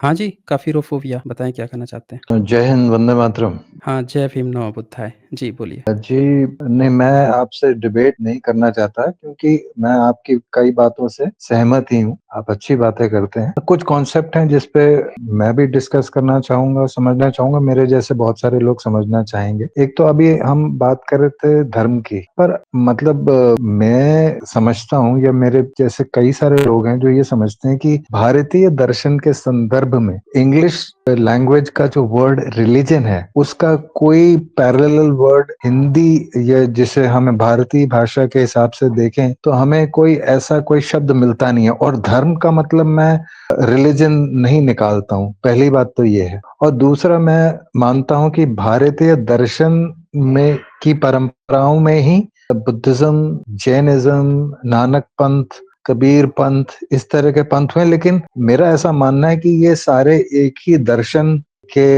हाँ जी, काफ़िरोफ़ोबिया बताएँ क्या कहना चाहते हैं? जय हिंद, वंदे मातरम। हाँ, जय भीम, नमो बुद्धाय। जी, बोलिए। जी, नहीं मैं आपसे डिबेट नहीं करना चाहता क्योंकि मैं आपकी कई बातों से सहमत ही हूँ। आप अच्छी बातें करते हैं। कुछ कॉन्सेप्ट हैं जिस पे मैं भी डिस्कस करना चाहूँगा, समझना चाहूँगा, मेरे जैसे बहुत सारे लोग समझना चाहेंगे। एक तो अभी हम बात कर रहे थे धर्म की, पर मतलब मैं समझता हूँ या मेरे जैसे कई सारे लोग हैं जो ये समझते हैं कि भारतीय दर्शन के संदर्भ में इंग्लिश लैंग्वेज का जो वर्ड रिलीजन है उसका कोई पैरेलल वर्ड हिंदी या जिसे हमें भारतीय भाषा के हिसाब से देखें तो हमें कोई ऐसा कोई शब्द मिलता नहीं है। और धर्म का मतलब मैं रिलीजन नहीं निकालता हूँ, पहली बात तो ये है। और दूसरा मैं मानता हूँ कि भारतीय दर्शन में की परंपराओं में ही बुद्धिज्म, जैनिज्म, नानक पंथ, कबीर पंथ, इस तरह के पंथ हुए। लेकिन मेरा ऐसा मानना है कि ये सारे एक ही दर्शन के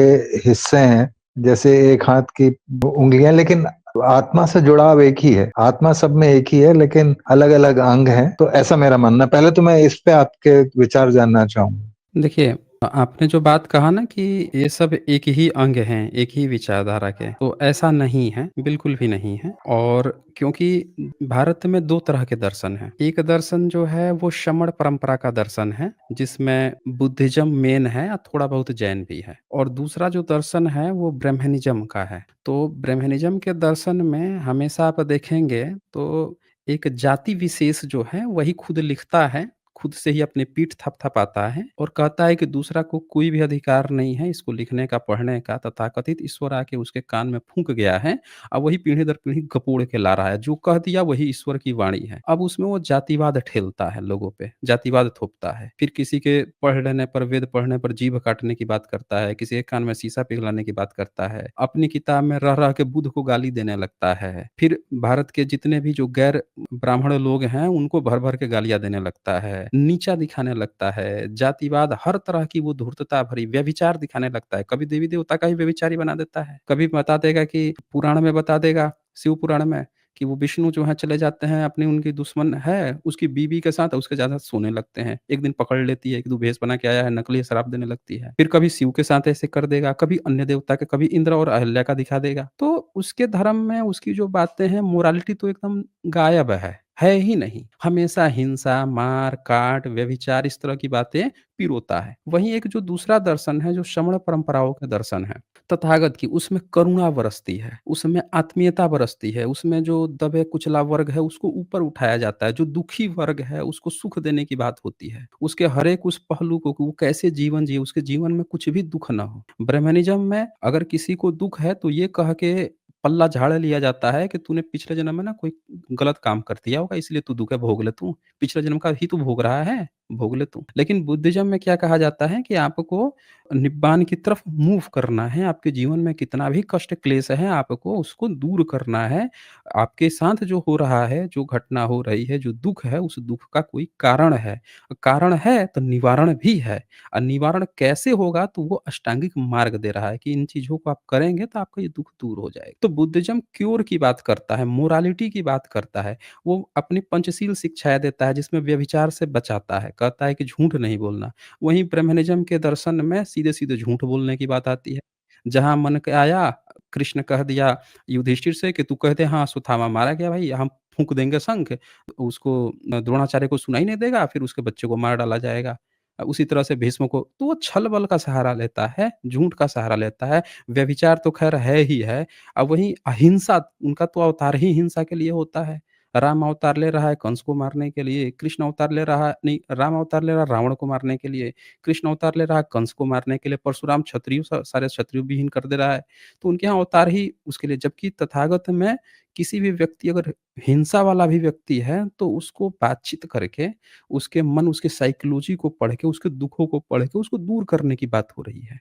हिस्से हैं, जैसे एक हाथ की उंगलियां, लेकिन आत्मा से जुड़ाव एक ही है। आत्मा सब में एक ही है लेकिन अलग अलग अंग हैं। तो ऐसा मेरा मानना है। पहले तो मैं इस पे आपके विचार जानना चाहूंगा। देखिए, आपने जो बात कहा ना कि ये सब एक ही अंग हैं, एक ही विचारधारा के, तो ऐसा नहीं है, बिल्कुल भी नहीं है। और क्योंकि भारत में 2 तरह के दर्शन हैं। एक दर्शन जो है वो श्रमण परंपरा का दर्शन है, जिसमें बुद्धिज़्म मेन है और थोड़ा बहुत जैन भी है। और दूसरा जो दर्शन है वो ब्रह्मनिज़्म का है। तो ब्रह्मनिज़्म के दर्शन में हमेशा आप देखेंगे तो एक जाति विशेष जो है वही खुद लिखता है, खुद से ही अपनी पीठ थपथपाता है और कहता है कि दूसरा को कोई भी अधिकार नहीं है इसको लिखने का, पढ़ने का। तथाकथित ईश्वर आके उसके कान में फूँक गया है। अब वही पीढ़ी दर पीढ़ी गपोड़ के ला रहा है। जो कह दिया वही ईश्वर की वाणी है। अब उसमें वो जातिवाद ठेलता है लोगों पे, जातिवाद थोपता है। फिर किसी के पढ़ लेने पर, वेद पढ़ने पर जीभ काटने की बात करता है, किसी के कान में शीशा पिघलाने की बात करता है। अपनी किताब में रह-रह के बुद्ध को गाली देने लगता है। फिर भारत के जितने भी जो गैर ब्राह्मण लोग हैं, उनको भर-भर के गालियाँ देने लगता है, नीचा दिखाने लगता है, जातिवाद हर तरह की वो धूर्तता भरी व्यभिचार दिखाने लगता है। कभी देवी-देवता का ही व्यभिचारी बना देता है, कभी बता देगा कि पुराण में बता देगा, शिव पुराण में कि वो विष्णु जो है चले जाते हैं अपनी उनकी दुश्मन है, उसकी बीवी के साथ उसके ज़्यादा सोने लगते हैं। एक दिन पकड़ लेती है कि तू भेष बना के आया है, नकली शराब देने लगती है। फिर कभी शिव के साथ ऐसे कर देगा, कभी अन्य देवता के, कभी इंद्र और अहल्या का दिखा देगा। तो उसके धर्म में उसकी जो बातें हैं मोरालिटी तो एकदम गायब है ही नहीं। हमेशा हिंसा, मार-काट, व्यभिचार इस तरह की बातें पिरोता है। वहीं एक जो दूसरा दर्शन है जो श्रमण परंपराओं का दर्शन है, तथागत की, उसमें करुणा बरसती है, उसमें आत्मीयता बरसती है, उसमें जो दबे-कुचला वर्ग है उसको ऊपर उठाया जाता है, जो दुखी वर्ग है उसको सुख देने की बात होती है। उसके हर एक उस पहलू को कि वो कैसे जीवन जिए, उसके जीवन में कुछ भी दुःख ना हो। ब्रह्मनिज़्म में अगर किसी को दुःख है तो ये कह के पल्ला झाड़ लिया जाता है कि तूने पिछले जन्म में ना कोई गलत काम कर दिया होगा इसलिए तू दुःख है, भोग ले तू। पिछले जन्म का ही तू भोग रहा है, भोग ले तू। लेकिन बुद्धिज़्म में क्या कहा जाता है कि आपको निब्बान की तरफ मूव करना है, आपके जीवन में कितना भी कष्ट क्लेश है, आपको उसको दूर करना है। आपके साथ जो हो रहा है, जो घटना हो रही है, जो दुःख है, उस दुःख का कोई कारण है। कारण है तो निवारण भी है और निवारण कैसे होगा तो वो अष्टांगिक मार्ग दे रहा है कि इन चीज़ों को आप करेंगे तो आपका ये दुःख दूर हो जाएगा। तो बुद्धिज़्म क्योर की बात करता है, मोरालिटी की बात करता है। वो अपनी पंचशील शिक्षाएँ देता है जिसमें व्यभिचार से बचाता है, कहता है कि झूठ नहीं बोलना। वहीं ब्रह्मनिज़्म के दर्शन में सीधे-सीधे झूठ बोलने की बात आती है। जहाँ मन के आया, कृष्ण कह दिया युधिष्ठिर से कि तू कह दे हाँ, अश्वत्थामा मारा गया भाई, हम फूँक देंगे शंख, उसको द्रोणाचार्य को सुनाई नहीं देगा, फिर उसके बच्चे को मार डाला जाएगा। उसी तरह से भीष्म को तो वो छल-बल का सहारा लेता है, झूठ का सहारा लेता है, व्यभिचार तो ख़ैर है ही है। अब वहीं अहिंसा, उनका तो अवतार ही हिंसा के लिए होता है। राम अवतार ले रहा है कंस को मारने के लिए, कृष्ण अवतार ले रहा है नहीं, राम अवतार ले रहा है रावण को मारने के लिए, कृष्ण अवतार ले रहा है कंस को मारने के लिए, परशुराम क्षत्रियो सारे क्षत्रियो विहीन कर दे रहा है। तो उनके यहाँ अवतार ही उसके लिए, जबकि तथागत में किसी भी व्यक्ति अगर हिंसा वाला भी व्यक्ति है, तो उसको बातचीत करके, उसके मन, उसके साइकोलॉजी को पढ़ के, उसके दुखों को पढ़ के उसको दूर करने की बात हो रही है।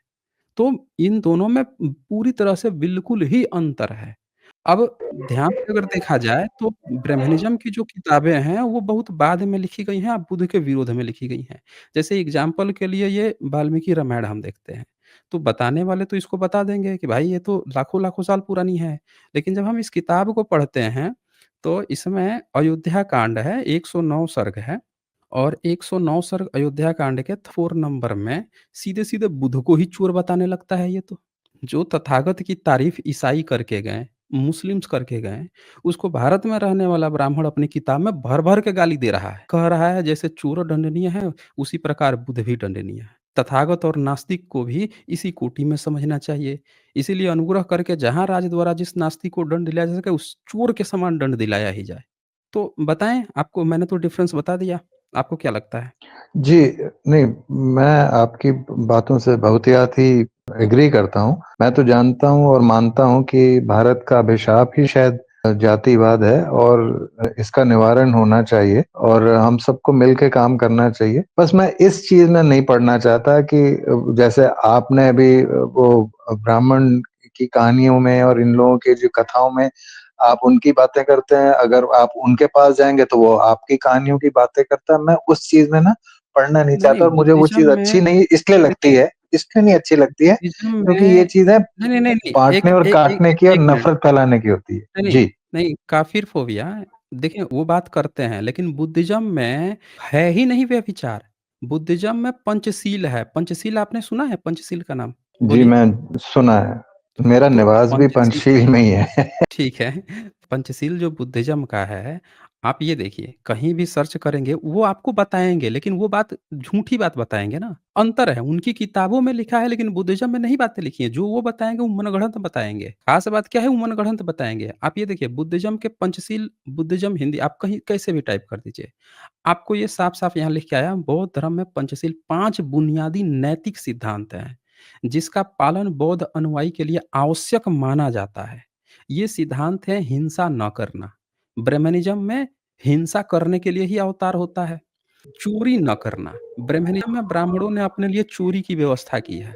तो इन दोनों में पूरी तरह से बिल्कुल ही अंतर है। अब ध्यान से अगर देखा जाए तो ब्रह्मनिज़्म की जो किताबें हैं वो बहुत बाद में लिखी गई हैं, अब बुद्ध के विरोध में लिखी गई हैं। जैसे एग्ज़ाम्पल के लिए ये वाल्मीकि रामायण हम देखते हैं, तो बताने वाले तो इसको बता देंगे कि भाई ये तो लाखों-लाखों साल पुरानी है। लेकिन जब हम इस किताब को पढ़ते हैं, तो इसमें अयोध्या कांड है, 109 सर्ग है। और 109 सर्ग अयोध्या कांड के 4 नंबर में सीधे-सीधे बुध को ही चोर बताने लगता है ये तो। जो तथागत की तारीफ़ ईसाई करके गए, मुस्लिम्स करके गए, उसको भारत में रहने वाला ब्राह्मण अपनी किताब में भर-भर के गाली दे रहा है। कह रहा है जैसे चोर दंडनीय है, उसी प्रकार बुध भी दंडनीय है। तथागत और नास्तिक को भी इसी कोटि में समझना चाहिए। इसीलिए अनुग्रह करके जहाँ राज द्वारा जिस नास्तिक को दंड दिलाया जा सके, उस चोर के समान दंड दिलाया ही जाए। तो बताएँ आपको मैंने तो डिफ़रेंस बता दिया, आपको क्या लगता है? जी, नहीं, मैं आपकी बातों से बहुतियात ही एग्री करता हूँ। मैं तो जानता हूँ और मानता हूँ कि भारत का अभिशाप ही शायद जातिवाद है और इसका निवारण होना चाहिए और हम सबको मिल के काम करना चाहिए। बस मैं इस चीज़ में नहीं पड़ना चाहता कि जैसे आपने अभी वो ब्राह्मण की कहानियों में और इन लोगों की जो कथाओं में आप उनकी बातें करते हैं, अगर आप उनके पास जाएँगे तो वो आपकी कहानियों की बातें करता है। मैं उस चीज़ में ना पढ़ना नहीं नहीं, चाहता नहीं और मुझे वो बुद्धिज़्म चीज़ में अच्छी नहीं इसलिए लगती देखिए है इसलिए नहीं अच्छी लगती है बुद्धिज़्म क्योंकि ये में चीज़ें नहीं, नहीं, नहीं, नहीं, बाँटने एक और ए ए काटने की और एक मिनट। नफ़रत फैलाने की होती है। नहीं, नहीं, जी। नहीं काफ़िर फ़ोबिया देखिए वो बात करते हैं, लेकिन बुद्धिज़्म में है ही नहीं व्यभिचार। बुद्धिज़्म में पंचशील है। पंचशील आपने सुना है पंचशील का नाम? जी, बोलिए। मैं सुना है। मेरा तो निवास भी पंचशील पंचशील में ही है। ठीक है। पंचशील जो बुद्धिज़्म का है, आप ये देखिए, कहीं भी सर्च करेंगे, वो आपको बताएँगे, लेकिन वो बात झूठी बात बताएँगे ना। अंतर है, उनकी किताबों में लिखा है, लेकिन बुद्धिज़्म में नहीं बातें लिखी हैं। जो वो बताएँगे, वो मनगढ़ंत बताएँगे। ख़ास बात क्या है, वो मनगढ़ंत बताएँगे। आप ये देखिए, बुद्धिज़्म के पंचशील बुद्धिज़्म हिंदी आप कहीं कैसे भी टाइप कर दीजिए। आपको ये साफ-साफ यहाँ लिख के आया, बौद्ध धर्म में पंचशील 5 बुनियादी नैतिक सिद्धांत हैं, जिसका पालन बौद्ध अनुयायी के लिए आवश्यक माना जाता है। ये सिद्धांत है हिंसा न करना। ब्रह्मनिज़्म में हिंसा करने के लिए ही अवतार होता है। चोरी न करना। ब्रह्मनिज़्म में ब्राह्मणों ने अपने लिए चोरी की व्यवस्था की है।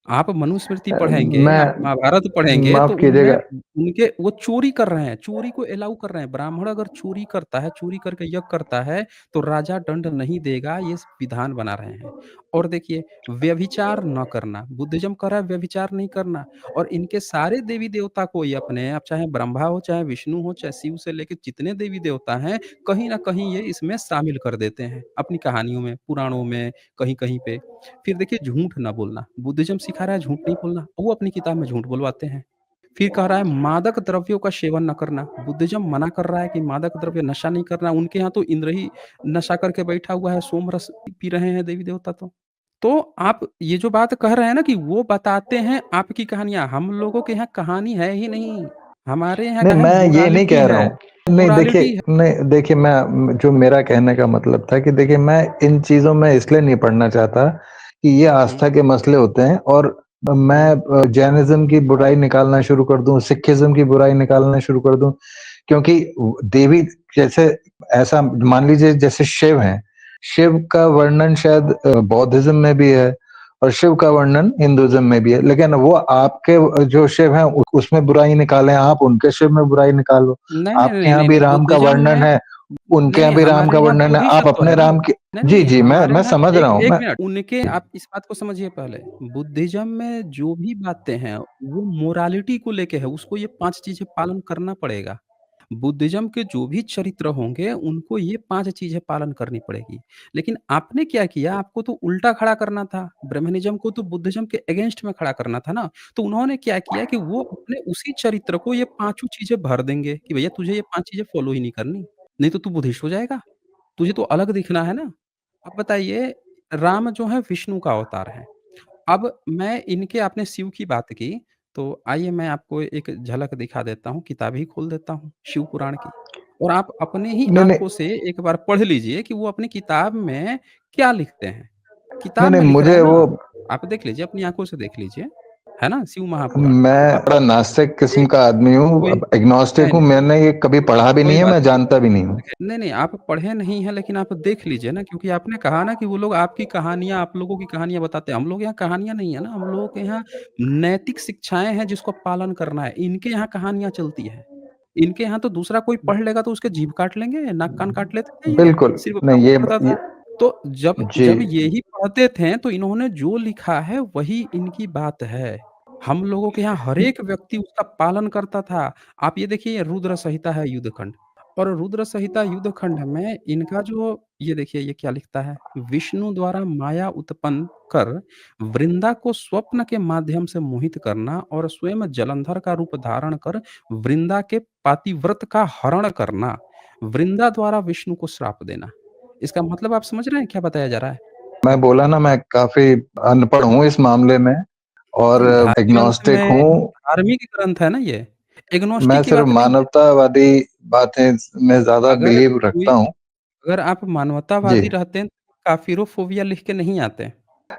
आप मनुस्मृति पढ़ेंगे, मैं आप महाभारत पढ़ेंगे तो माफ़ उनमें कीजिएगा। उनके वो चोरी कर रहे हैं, चोरी को एलाउ कर रहे हैं। ब्राह्मण अगर चोरी करता है, चोरी करके यज्ञ करता है, तो राजा दंड नहीं देगा, ये विधान बना रहे हैं। और देखिए, व्यभिचार न करना, बुद्धिज़्म कह रहा है व्यभिचार नहीं करना और इनके सारे देवी-देवता को ये अपने आप चाहे ब्रह्मा हो, चाहे विष्णु हो, चाहे शिव से लेके जितने देवी-देवता हैं, कहीं न कहीं ये इसमें शामिल कर देते हैं, अपनी कहानियों में, पुराणों में, कहीं-कहीं पे। फिर देखिए झूठ ना बोलना, बुद्धिज़्म सिखा रहा है झूठ नहीं बोलना, वो अपनी किताब में झूठ बुलवाते हैं। फिर कह रहा है मादक द्रव्यों का सेवन ना करना, बुद्धिज़्म मना कर रहा है कि मादक द्रव्य नशा नहीं करना, उनके यहाँ तो इंद्र ही नशा करके बैठा हुआ है, सोम रस पी रहे हैं देवी-देवता तो। तो आप ये जो बात कह रहे हैं ना कि वो बताते हैं आपकी कहानियाँ, हम लोगों के यहाँ कहानी है ही नहीं, हमारे यहाँ नहीं, क्या है मैं ये नहीं मोरालिटी कह रहा है, हूँ। नहीं देखिए मोरालिटी है। नहीं देखिए मैं जो मेरा कहने का मतलब था कि देखिए मैं इन चीज़ों में इसलिए नहीं पढ़ना चाहता कि ये हुँ, आस्था के मसले होते हैं और मैं हुँ, जैनिज़्म की बुराई निकालना शुरू कर दूँ, सिखिज़्म की बुराई निकालना शुरू कर दूँ क्योंकि देवी जैसे ऐसा मान लीजिए जैसे शिव हैं, शिव का वर्णन शायद बौद्धिज़्म में भी है और शिव का हुँ। वर्णन हिंदुइज़्म में भी है, लेकिन वो आपके जो शिव हैं उसमें बुराई निकालें, आप उनके शिव में बुराई निकालो। नहीं, नहीं, आपके नहीं, यहाँ नहीं, भी नहीं, राम का बुद्धिज़्म वर्णन में है, उनके नहीं, यहाँ नहीं, भी राम हमारे का यहाँ वर्णन है, वही आप सत्य अपने है ना। राम के नहीं, जी, नहीं, जी, हमारे मैं यहाँ समझ रहा एक हूँ, एक मैं मिनट उनके आप इस बात को समझिए पहले, बुद्धिज़्म में जो भी बातें हैं, वो मोरालिटी को लेके है, उसको ये 5 चीज़ें पालन करना पड़ेगा। बुद्धिज़्म के जो भी चरित्र होंगे, उनको ये 5 चीज़ें पालन करनी पड़ेगी। लेकिन आपने क्या किया, आपको तो उल्टा खड़ा करना था, ब्रह्मनिज़्म को तो बुद्धिज़्म के अगेंस्ट में खड़ा करना था ना। तो उन्होंने क्या किया कि वो अपने उसी चरित्र को ये पाँचों चीज़ें भर देंगे कि भैया तुझे ये 5 चीज़ें फ़ॉलो ही नहीं करनी, नहीं तो तू बुद्धिस्ट हो जाएगा। तुझे तो अलग दिखना है ना। अब बताइए राम जो है विष्णु का अवतार है। अब मैं इनके आपने शिव की बात की, तो आइए मैं आपको एक झलक दिखा देता हूँ, किताब ही खोल देता हूँ शिव पुराण की और आप अपने ही नहीं, नहीं, आँखों से एक बार पढ़ लीजिए कि वो अपनी किताब में क्या लिखते हैं। नहीं, किताब नहीं में लिख रहे मुझे हैं वो ना, आप देख लीजिए, अपनी आँखों से देख लीजिए, है ना? शिव महापुराण। मैं अब बड़ा नास्तिक किस्म एक का आदमी हूँ, कोई अब एग्नोस्टिक नहीं, हूँ, नहीं, मैंने ये कभी पढ़ा भी नहीं कोई है, बात मैं नहीं। जानता भी नहीं हूँ। देखिए नहीं, नहीं, आप पढ़े नहीं हैं लेकिन आप देख लीजिए ना क्योंकि आपने कहा ना कि वो लोग आपकी कहानियाँ आप लोगों की कहानियाँ बताते हैं। हम लोग यहाँ कहानियाँ नहीं है ना, हम लोगों के यहाँ नैतिक शिक्षाएँ हैं जिसको पालन करना है। इनके यहाँ कहानियाँ चलती हैं। इनके यहाँ तो दूसरा कोई पढ़ लेगा तो उसके जीभ काट लेंगे, नाक कान काट लेते थे ये, बिल्कुल, सिर्फ़ नहीं ब्राह्मण पढ़ता था। ये तो जब जी, जब यही पढ़ते थे तो इन्होंने जो लिखा है वही इनकी बात है। हम लोगों के यहाँ हर एक व्यक्ति उसका पालन करता था। आप ये देखिए रुद्र संहिता है युद्ध खंड और रुद्र संहिता युद्ध खंड में इनका जो ये देखिए ये क्या लिखता है, विष्णु द्वारा माया उत्पन्न कर वृंदा को स्वप्न के माध्यम से मोहित करना और स्वयं जलंधर का रूप धारण कर वृंदा के पातिव्रत का हरण करना, वृंदा द्वारा विष्णु को श्राप देना। इसका मतलब आप समझ रहे हैं क्या बताया जा रहा है? मैं बोला ना मैं काफ़ी अनपढ़ हूँ इस मामले में और देखिए धार्मिक ग्रंथ एग्नोस्टिक में हूँ। धार्मिक ग्रंथ है ना ये, मैं एग्नोस्टिक की सिर्फ़ बात नहीं है। मानवतावादी बातें में ज़्यादा अगर बिलीव कोई रखता हूँ। अगर आप जी। मानवतावादी रहते हैं, तो काफिरोफोबिया लिख के नहीं आते।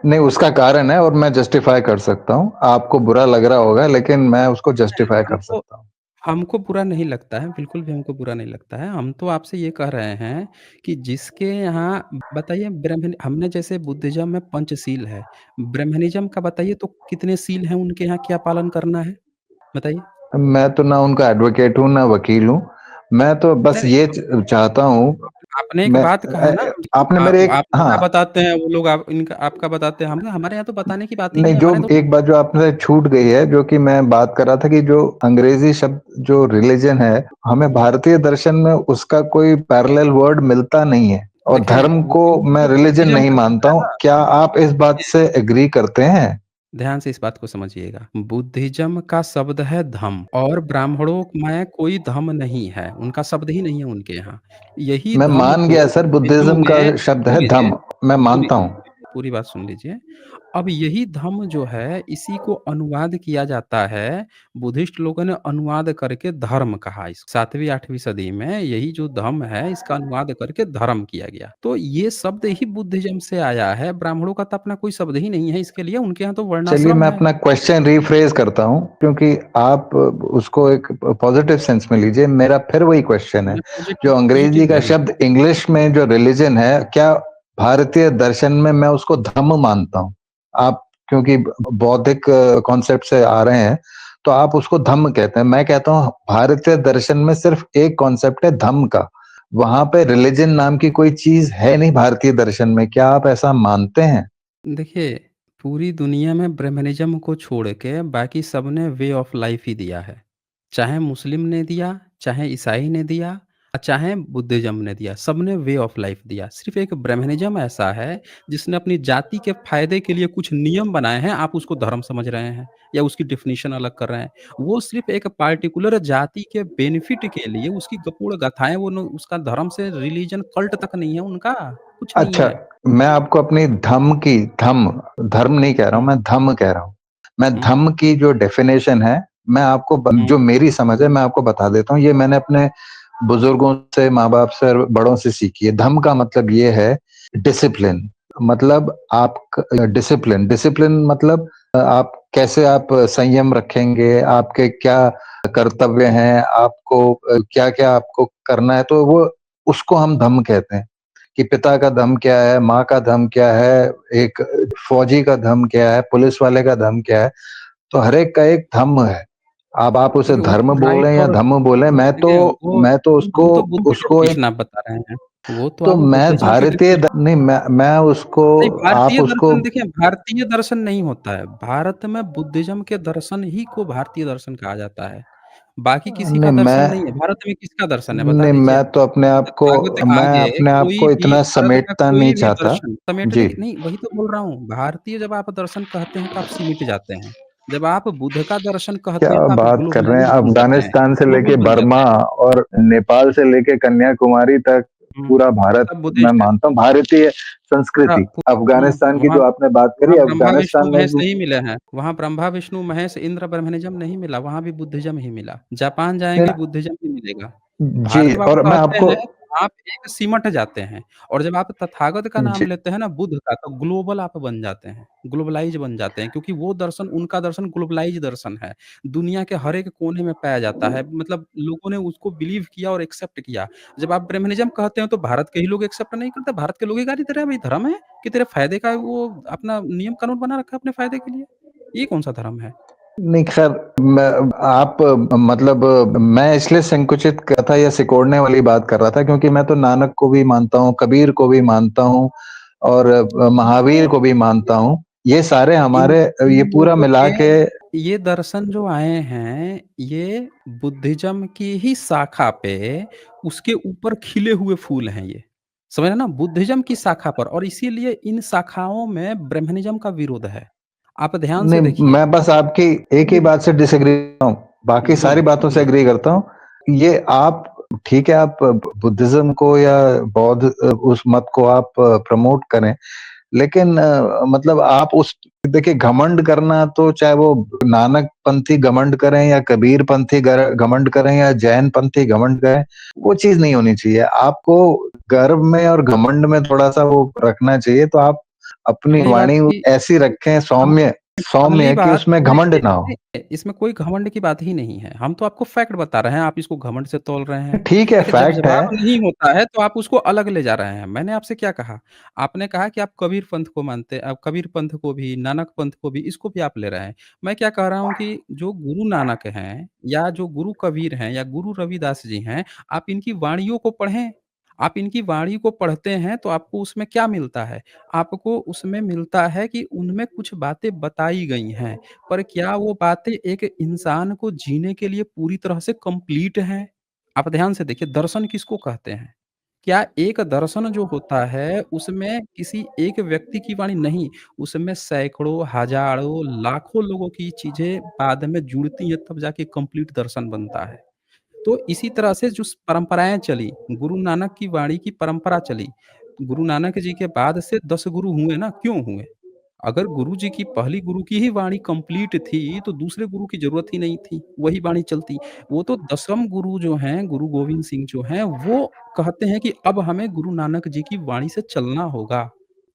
नहीं, उसका कारण है और मैं जस्टिफ़ाई कर सकता हूँ। आपको बुरा लग रहा होगा लेकिन मैं उसको नहीं, जस्टिफ़ाई कर हमको सकता हूँ। हमको बुरा नहीं लगता है, बिल्कुल भी हमको बुरा नहीं लगता है। हम तो आपसे ये कह रहे हैं कि जिसके यहाँ बताइए ब्रह्मन हमने जैसे बुद्धिज़्म में पंचशील है, ब्रह्मनिज़्म का बताइए तो कितने शील हैं उनके यहाँ क्या पालन करना है? बताइए? मैं तो ना उनका एडवोकेट हूँ, ना वकील हूँ। मैं तो बस नहीं, ये तो चाहता हूँ। आपने एक मैं बात कहा ना कि आपने मेरे एक आप इनका हाँ, बताते हैं, वो लोग आप इनका आपका बताते हैं। हम हमारे यहाँ तो बताने की बात ही नहीं नहीं है, जो हमारे तो एक बात जो आपने छूट गई है, जो कि मैं बात कर रहा था कि जो अंग्रेज़ी शब्द जो रिलिजन है, हमें भारतीय दर्शन में उसका कोई पैरेलल वर्ड मिलता नहीं है और देखिए, धर्म को बुद्धिज़्म मैं जो रिलिजन बुद्धिज़्म नहीं का शब्द मानता है हूँ। ना, क्या आप इस बात देखिए से एग्री करते हैं? ध्यान से इस बात को समझिएगा। बुद्धिज़्म का शब्द है धम्म और ब्राह्मणों में कोई धम्म नहीं है, उनका शब्द ही नहीं है उनके यहाँ। यही मैं धम्म मान को गया सर हिंदू बुद्धिज़्म का में शब्द सुन है लीजिए, धम्म, मैं पूरी मानता हूँ। पूरी बात सुन लीजिए। अब यही धम्म जो है, इसी को अनुवाद किया जाता है, बुद्धिस्ट लोगों ने अनुवाद करके धर्म कहा इस 7वीं-8वीं सदी में यही जो धम्म है, इसका अनुवाद करके धर्म किया गया। तो ये शब्द ही बुद्धिज़्म से आया है, ब्राह्मणों का तो अपना कोई शब्द ही नहीं है इसके लिए, उनके यहाँ तो चलिए वर्णाश्रम मैं है। अपना क्वेश्चन रिफ्रेज़ करता हूँ क्योंकि आप उसको एक पॉज़िटिव सेंस में लीजिए। मेरा फिर वही क्वेश्चन है, मैं जो पॉज़िटिव अंग्रेज़ी का नहीं शब्द इंग्लिश में जो रिलिजन है, क्या भारतीय दर्शन में मैं उसको धम्म मानता हूँ। आप क्योंकि बौद्धिक कॉन्सेप्ट से आ रहे हैं, तो आप उसको धम्म कहते हैं। मैं कहता हूँ भारतीय दर्शन में सिर्फ़ एक कॉन्सेप्ट है धम्म का। वहाँ पे रिलिजन नाम की कोई चीज़ है नहीं भारतीय दर्शन में। क्या आप ऐसा मानते हैं? देखिए, पूरी दुनिया में ब्रह्मनिज़्म को छोड़ के बाकी सबने वे ऑफ लाइफ़ ही दिया है। चाहे मुस्लिम ने दिया, चाहे ईसाई ने दिया चाहे बुद्धिज़्म ने दिया, सबने वे ऑफ लाइफ़ दिया। सिर्फ़ एक ब्रह्मनिज़्म ऐसा है, जिसने अपनी जाति के फ़ायदे के लिए कुछ नियम बनाए हैं, आप उसको धर्म समझ रहे हैं या उसकी डेफ़िनिशन अलग कर रहे हैं। वो सिर्फ़ एक पार्टिकुलर जाति के बेनिफिट के लिए उसकी गपूर्ण गाथाएँ वो न उसका धर्म से रिलीजन कल्ट तक नहीं है उनका, कुछ नहीं अच्छा, है। मैं आपको अपनी धर्म नहीं कह रहा हूँ, हुँ, मैं धम्म कह रहा हूँ। मैं हुँ, धम्म की जो डेफ़िनेशन है, मैं आपको हुँ। जो मेरी समझ है, मैं आपको बता देता हूँ। ये मैंने अपने बुज़ुर्गों से, माँ-बाप से और बड़ों से सीखी है। धम्म का मतलब ये है डिसिप्लिन, मतलब डिसिप्लिन डिसिप्लिन मतलब आप कैसे आप संयम रखेंगे, आपके क्या कर्तव्य हैं, आपको क्या-क्या आपको करना है, तो वो उसको हम धम्म कहते हैं। कि पिता का धर्म क्या है, माँ का धर्म क्या है, एक फौजी का धर्म क्या है, पुलिस वाले का धर्म क्या है, तो हर एक का एक धर्म है। अब आप उसे देखिए, वो धर्म तो बोलें राइट या और धम्म बोलें, देखिए मैं तो वो उसको तो बुद्धिज़्म उसको एक दर्शन आप बता रहे हैं। वो तो तो आप मैं बुद्धिज़्म की भारतीय द डेफ़िनेशन नहीं मैं उसको नहीं, आप भारतीय उसको दर्शन देखिए भारतीय दर्शन नहीं होता है। भारत में बुद्धिज़्म के दर्शन ही को भारतीय दर्शन कहा जाता है। बाकी किसी नहीं का दर्शन नहीं है। मैं भारत में किसका दर्शन है बता नहीं दीजिए? मैं तो अपने आप को तथागत मैं आगे अपने आप कोई को भी इतना भारत का समेटना नहीं कोई भी चाहता। दर्शन समेटने जी। की नहीं वही तो बोल रहा हूँ। भारतीय जब आप दर्शन कहते हैं तो आप सिमट जाते हैं। जब आप बुद्ध का दर्शन कहते क्या हैं तो आप बात कर रहे हैं? ग्लोबलाइज़ बन जाते हैं। अफ़गानिस्तान से लेके ग्लोबल बन बर्मा जाते हैं। और नेपाल से लेके कन्याकुमारी तक हुँ, पूरा भारत सब मैं बुद्धिस्ट है। मानता हूँ भारतीय पूरा संस्कृति। पू अफ़गानिस्तान की वहाँ जो आपने बात करी वहाँ ब्रह्मा, अफ़गानिस्तान विष्णु, में महेश नहीं मिले हैं। वहाँ ब्रह्मा, विष्णु, महेश, इंद्र, ब्रह्मनिज़्म नहीं मिला, वहाँ भी बुद्धिज़्म ही मिला। जापान जाएँगे बुद्धिज़्म ही मिलेगा। जी भारत जब आप और मैं कहते आपको हैं, आप एक सिमट जाते हैं और जब आप तथागत का नाम जी, लेते हैं ना बुद्ध का, तो ग्लोबल आप बन जाते हैं, ग्लोबलाइज़ बन जाते हैं क्योंकि वो दर्शन उनका दर्शन ग्लोबलाइज़ दर्शन है। दुनिया के हर एक कोने में पाया जाता है, मतलब लोगों ने उसको बिलीव किया और एक्सेप्ट किया। जब आप ब्रह्मनिज़्म कहते हो तो भारत के ही लोग एक्सेप्ट नहीं करते, भारत के लोग ही गाली दे रहे हैं, भाई धर्म है कि तेरे फ़ायदे का वो अपना नियम कानून बना रखा है अपने फ़ायदे के लिए। ये कौन-सा धर्म है? नहीं ख़ैर मैं आप मतलब मैं इसलिए संकुचित था या सिकोड़ने वाली बात कर रहा था क्योंकि मैं तो नानक को भी मानता हूँ, कबीर को भी मानता हूँ और महावीर ये को भी मानता हूँ। ये सारे इन हमारे ये इन पूरा लोगों मिला के के ये दर्शन जो आए हैं, ये बुद्धिज़्म की ही शाखा पे उसके ऊपर खिले हुए फूल हैं ये। समझ रहे हैं ना? बुद्धिज़्म की शाखा पर और इसीलिए इन शाखाओं में ब्रह्मनिज़्म का विरोध है। आप ध्यान से नहीं, देखिए। मैं बस आपकी एक ही बोलिए, बात से डिसएग्री करता हूँ, बाकी सारी बोलिए, बातों से बोलिए। एग्री करता हूँ। ये आप ठीक है, आप बुद्धिज़्म को या बौद्ध उस मत को आप प्रमोट करें, लेकिन मतलब आप उस देखिए घमंड करना तो चाहे वो नानक पंथी घमंड करें या कबीर पंथी घमंड करें या जैन पंथी घमंड करें, वो चीज़ नहीं होनी चाहिए। आपको गर्व में और घमंड में थोड़ा-सा वो रखना चाहिए, तो आप अपनी पहली बात वाणी कि ऐसी रखें हम सौम्य पहली सौम्य कि बात उसमें तो घमंड देखिए ना हो। इसमें कोई घमंड की बात ही नहीं है। हम तो आपको फैक्ट बता रहे हैं, आप इसको घमंड से तौल रहे हैं। ठीक है, देखिए जब फैक्ट जवाब है। नहीं होता है तो आप उसको अलग ले जा रहे हैं। मैंने आपसे क्या कहा? आपने कहा कि आप कबीर पंथ को मानते हैं, आप कबीर पंथ को भी, नानक पंथ को भी, इसको भी आप ले रहे हैं। मैं क्या कह रहा हूँ कि जो गुरु नानक हैं या जो गुरु कबीर हैं या गुरु रविदास जी हैं, आप इनकी वाणियों को पढ़ें। आप इनकी वाणी को पढ़ते हैं तो आपको उसमें क्या मिलता है? आपको उसमें मिलता है कि उनमें कुछ बातें बताई गई हैं। पर क्या वो बातें एक इंसान को जीने के लिए पूरी तरह से कंप्लीट हैं? आप ध्यान से देखिए दर्शन किसको कहते हैं? क्या एक दर्शन जो होता है उसमें किसी एक व्यक्ति की वाणी नहीं, उसमें सैकड़ों, हज़ारों, लाखों लोगों की चीज़ें बाद में जुड़ती हैं तब जाके कंप्लीट दर्शन बनता है। तो इसी तरह से जो परंपराएँ चली, गुरु नानक की वाणी की परंपरा चली। गुरु नानक जी के बाद से 10 गुरु हुए ना, क्यों हुए? अगर गुरु जी की पहली गुरु की ही वाणी कंप्लीट थी, तो दूसरे गुरु की ज़रूरत ही नहीं थी, वही वाणी चलती। वो तो 10वें गुरु जो हैं, गुरु गोविंद सिंह जो हैं, वो कहते हैं कि अब हमें गुरु नानक जी की वाणी से चलना होगा।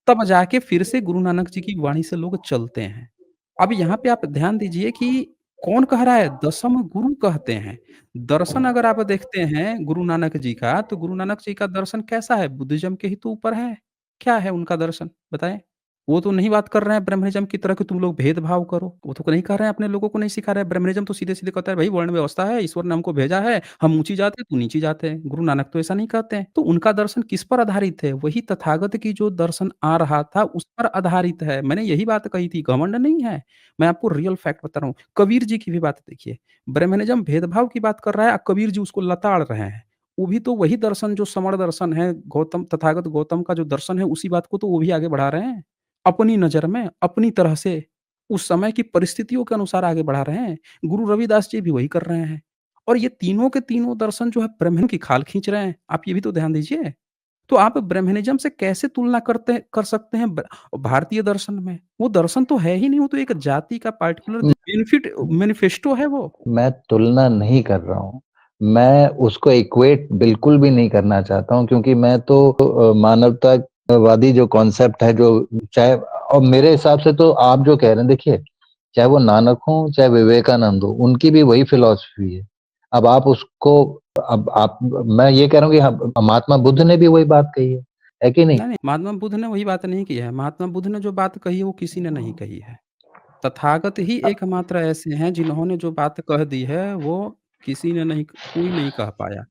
तब जाके फिर से गुरु नानक जी की वाणी से लोग चलते हैं। अब यहाँ पे आप ध्यान दीजिए कि कौन कह रहा है? 10वें गुरु कहते हैं। दर्शन अगर आप देखते हैं गुरु नानक जी का, तो गुरु नानक जी का दर्शन कैसा है? बुद्धिज़्म के ही तो ऊपर है। क्या है उनका दर्शन? बताएँ? वो तो नहीं बात कर रहे हैं ब्रह्मनिज़्म की तरह कि तुम लोग भेदभाव करो। वो तो नहीं कह रहे हैं अपने लोगों को नहीं सिखा रहे हैं। ब्रह्मनिज़्म तो सीधे-सीधे कहता है, भई वर्ण व्यवस्था है, ईश्वर ने हमको भेजा है, हम ऊँची जात है, तू नीची जात है। गुरु नानक तो ऐसा नहीं कहते हैं। तो उनका दर्शन किस पर आधारित है? वही तथागत की जो दर्शन आ रहा था, उस पर आधारित है। मैंने यही बात कही थी, घमंड नहीं है। मैं आपको रियल फैक्ट बता रहा हूँ। कबीर जी की भी बात देखिए। ब्रह्मनिज़्म भेदभाव की बात कर रहा है और कबीर जी उसको लताड़ रहे हैं। वो भी तो वही दर्शन जो समण दर्शन है, गौतम तथागत गौतम का जो दर्शन है, उसी बात को तो वो भी आगे बढ़ा रहे हैं। अपनी नज़र में, अपनी तरह से, उस समय की परिस्थितियों के अनुसार आगे बढ़ा रहे हैं। गुरु रविदास जी भी वही कर रहे हैं। और ये तीनों के तीनों दर्शन जो है ब्रह्मन की खाल खींच रहे हैं। आप ये भी तो ध्यान दीजिए। तो आप ब्रह्मनिज़्म से कैसे तुलना कर सकते हैं भारतीय दर्शन में? वो दर्शन तो है ही नहीं, वो तो एक जाति का पार्टिकुलर बेनिफिट मैनिफेस्टो है वो। मैं तुलना नहीं कर रहा हूँ। मैं उसको इक्वेट बिल्कुल भी नहीं करना चाहता हूँ, क्योंकि मैं तो मानवतावादी जो कॉन्सेप्ट है, जो चाहे और मेरे हिसाब से तो आप जो कह रहे हैं, देखिए, चाहे वो नानक हों, चाहे विवेकानंद हों, उनकी भी वही फिलॉसफी है। अब आप उसको अब आप मैं ये कह रहा हूँ कि महात्मा बुद्ध ने भी वही बात कही है कि नहीं? नहीं, नहीं, महात्मा बुद्ध ने वही बात नहीं की है। महात्मा बुद्ध ने जो बात कही है, वो किसी ने नहीं कही है। तथागत ही एकमात्र ऐसे हैं जिन्होंने जो बात कह दी है, वो किसी ने नहीं कोई नहीं कह पाया।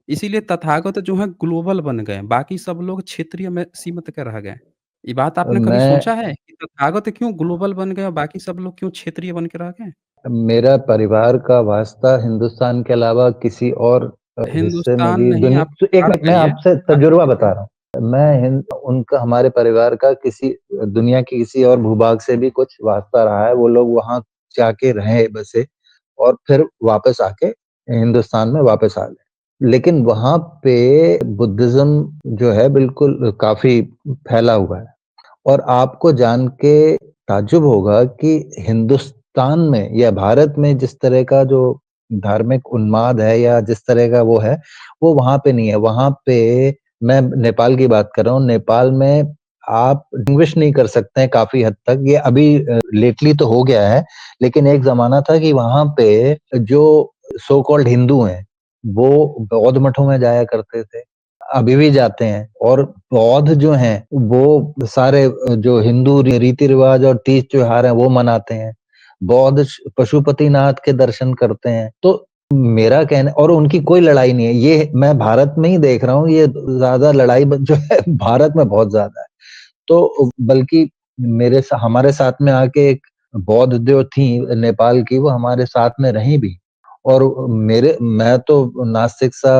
इसीलिए तथागत जो हैं ग्लोबल बन गए, बाकी सब लोग क्षेत्रीय में सीमित के रह गए। ये बात आपने कभी मैं सोचा है कि तथागत क्यों ग्लोबल बन गए और बाकी सब लोग क्यों क्षेत्रीय बन के रह गए? मेरा परिवार का वास्ता हिंदुस्तान के अलावा किसी और हिस्से में हिंदुस्तान भी नहीं, आप तो एक बाहर मिनट, मैं कहिए, आपसे बात तजुर्बा कीजिए। बता रहा हूँ। मैं हिंद उनका हमारे परिवार का किसी दुनिया की किसी और भूभाग से भी कुछ वास्ता रहा है। वो लोग वहाँ जाके रहे, बसे और फिर वापस आके हिंदुस्तान में वापस आ गए। लेकिन वहाँ पे बुद्धिज़्म जो है बिल्कुल काफ़ी फैला हुआ है। और आपको जान के ताज्जुब होगा कि हिंदुस्तान में या भारत में जिस तरह का जो धार्मिक उन्माद है या जिस तरह का वो है, वो वहाँ पे नहीं है। वहाँ पे मैं नेपाल की बात कर रहा हूँ, नेपाल में आप डिस्टिंग्विश नहीं कर सकते हैं काफ़ी हद तक। ये अभी लेटली तो हो गया है, लेकिन एक ज़माना था कि वहाँ पे जो सो कॉल्ड हिंदू हैं, वो बौद्ध मठों में जाया करते थे। अभी भी जाते हैं, और बौद्ध जो हैं वो सारे जो हिंदू रीति-रिवाज और तीज त्योहार हैं वो मनाते हैं। बौद्ध पशुपतिनाथ के दर्शन करते हैं। तो मेरा कहना, और उनकी कोई लड़ाई नहीं है। ये मैं भारत में ही देख रहा हूँ, ये ज़्यादा लड़ाई जो है भारत में बहुत ज़्यादा है। तो बल्कि हमारे साथ में आके एक बौद्ध जो थी नेपाल की, वो हमारे साथ में रहीं भी। और मैं तो नास्तिक सा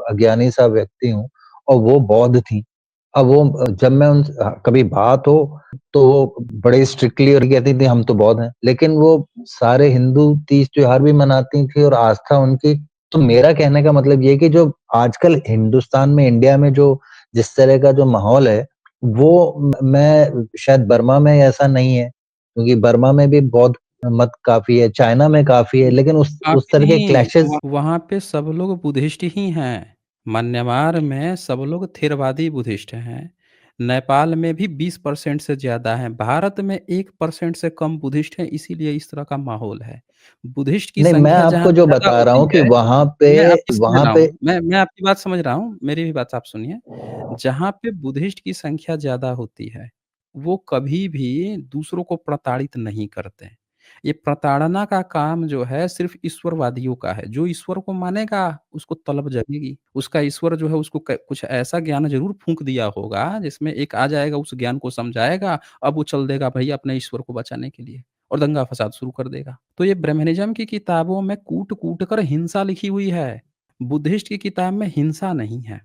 अज्ञानी सा व्यक्ति हूँ, और वो बौद्ध थी। अब वो जब मैं कभी बात हो तो वो बड़े स्ट्रिक्टली और कहती थी हम तो बौद्ध हैं। लेकिन वो सारे हिंदू तीज त्योहार भी मनाती थी और आस्था उनकी। तो मेरा कहने का मतलब ये है कि जो आजकल हिंदुस्तान में, इंडिया में जो जिस तरह का जो माहौल है, वो मैं शायद बर्मा में ऐसा नहीं है, क्योंकि बर्मा में भी बौद्ध मत काफ़ी है, चाइना में काफ़ी है, लेकिन उस काफ़ी तरह के नहीं, क्लैशेज़ वहाँ पे सब लोग बुद्धिस्ट ही हैं। म्यांमार में सब लोग थेरवादी बुद्धिस्ट हैं। नेपाल में भी 20% से ज़्यादा हैं। भारत में 1% से कम बुद्धिस्ट हैं, इसीलिए इस तरह का माहौल है। बुद्धिस्ट की नहीं, मैं संख्या जहाँ आपको पे जो ज़्यादा बता रहा होती हूँ कि है, वहाँ पे मैं आपकी बात समझ रहा हूँ, मेरी भी बात आप सुनिए। जहाँ पे बुद्धिस्ट की संख्या ज़्यादा होती है, वो कभी भी दूसरों को प्रताड़ित नहीं करते। ये प्रताड़ना का काम जो है सिर्फ़ ईश्वरवादियों का है। जो ईश्वर को मानेगा उसको तलब जगेगी। उसका ईश्वर जो है उसको क कुछ ऐसा ज्ञान ज़रूर फूँक दिया होगा जिसमें एक आ जाएगा उस ज्ञान को समझाएगा, अब वो चल देगा भई अपने ईश्वर को बचाने के लिए और दंगा-फ़साद शुरू कर देगा। तो ये ब्रह्मनिज़्म की किताबों में कूट-कूट कर हिंसा लिखी हुई है। बुद्धिस्ट की किताब में हिंसा नहीं है।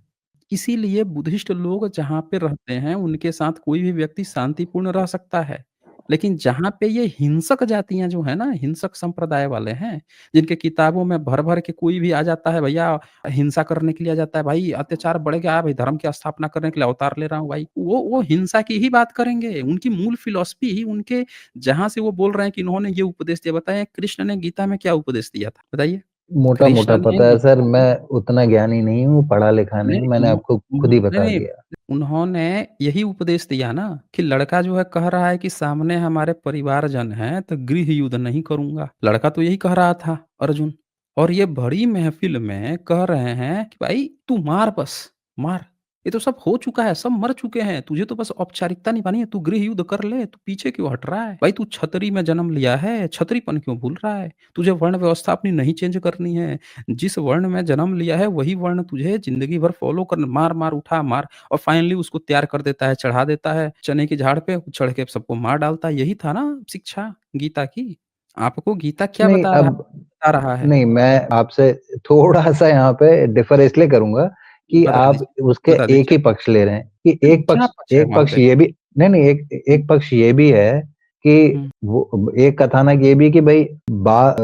इसीलिए बुद्धिस्ट लोग जहाँ पे रहते हैं, उनके साथ कोई भी व्यक्ति शांतिपूर्ण रह सकता है। लेकिन जहाँ पे ये हिंसक जातियाँ जो हैं ना, हिंसक संप्रदाय वाले हैं, जिनके किताबों में भर-भर के कोई भी आ जाता है, भैया हिंसा करने के लिए आ जाता है, भाई अत्याचार बढ़ गया, भाई धर्म की स्थापना करने के लिए अवतार ले रहा हूँ भाई। वो हिंसा की ही बात करेंगे। उनकी मूल फिलॉसफी ही उनके जहाँ से वो बोल रहे हैं कि इन्होंने ये उपदेश दिया, बताएँ कृष्ण ने गीता में क्या उपदेश दिया था? बताइए? मोटा-मोटा कृष्ण ने पता है गीता सर, मैं उतना ज्ञानी नहीं हूँ, पढ़ा-लिखा नहीं नहीं, हूँ, मैंने आपको खुद ही नहीं, बता नहीं, दिया। उन्होंने यही उपदेश दिया ना कि लड़का जो है कह रहा है कि सामने हमारे परिवारजन हैं, तो गृह युद्ध नहीं करूँगा। लड़का तो यही कह रहा था अर्जुन और ये बड़ी महफ़िल में कह रहे हैं कि भाई तू मार बस, मार। ये तो सब हो चुका है, सब मर चुके हैं, तुझे तो बस औपचारिकता निभानी है, तू गृह युद्ध कर ले, तू पीछे क्यों हट रहा है? भाई तू छतरी में जन्म लिया है, छतरीपन क्यों भूल रहा है? तुझे वर्ण व्यवस्था अपनी नहीं चेंज करनी है। जिस वर्ण में जन्म लिया है वही वर्ण तुझे ज़िंदगी भर फ़ॉलो करना मार-मार, उठा मार और फाइनली उसको तैयार कर देता है, चढ़ा देता है चने की झाड़ पे, चढ़ के सबको मार डालता है। यही था ना शिक्षा गीता की। आपको गीता क्या नहीं, अब बता रहा है? नहीं, मैं आपसे थोड़ा-सा यहाँ पे डिफ़र इसलिए करूँगा कि बता आप दीजिए, उसके बता एक दीजिए। ही पक्ष ले रहे हैं कि नहीं, क्या पक्ष है एक वहाँ पक्ष पे? ये भी नहीं, एक एक पक्ष ये भी है कि हुँ, वो एक कथानक ये भी है कि भई